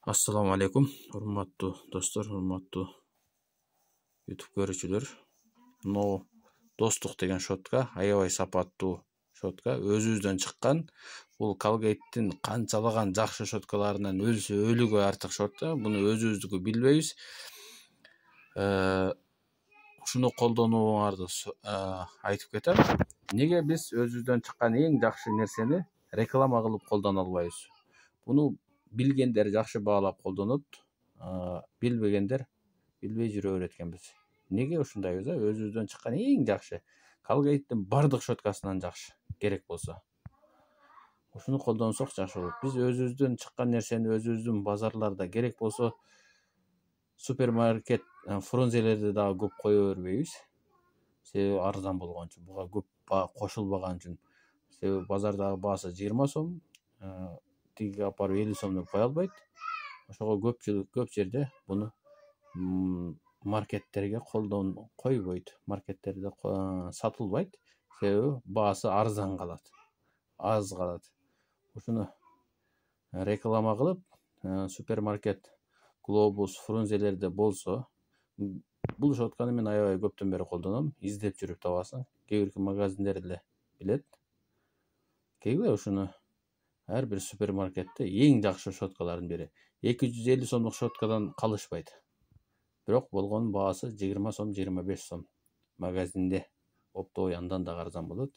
Assalamu алейкум, урматтуу достор, урматтуу YouTube көрүүчүлөр. Мынау достук деген шотка, аябай сапаттуу шотка, өзүбүздөн чыккан. Бул Colgate-тин канчалаган жакшы шоткаларынан өлсө өлүгө артык шотка. Буну өзүбүздүкү билбейбиз. Ушуну колдонууңарды айтып кетем. Неге биз өзүбүздөн чыккан эң жакшы нерсени реклама кылып колдоно албайбыз? Буну билгендер жакшы баалап колдонот, билбегендер билбей жүрө берет экенбиз. Неге ушундайбыз? Өзүбүздөн чыккан эң жакшы Colgate-тин бардык шоткасынан жакшы керек болсо. Ушуну колдонсок жакшы болот. Биз өзүбүздөн чыккан нерсени өзүбүздүн базарларда керек болсо супермаркет фрунзелерди дагы көп кое бербейбиз. Себеби арзан болгон үчүн, буга көп баа кошулбаган үчүн. Себеби базардагы баасы 20 сом, тиги апарып 50 сом деп кое албайт. Ошого көп жерде буну маркеттерге койбойт. Маркеттерде сатылбайт. Себеби баасы арзан калат, аз калат. Ушуну реклама кылып, супермаркет Globus фрунзелерде болсо, бул шотканы мен аябай көптөн бери колдоном. Издеп жүрүп табасың. Кээ бирки магазиндер эле билет. Келгиле ушуну ар бир супермаркетте эң жакшы шоткалардын бири. 250 сомдук шоткадан калышпайт. Бирок болгонун баасы 20 сом, 25 сом магазинде. Оптовый андан да арзан болот.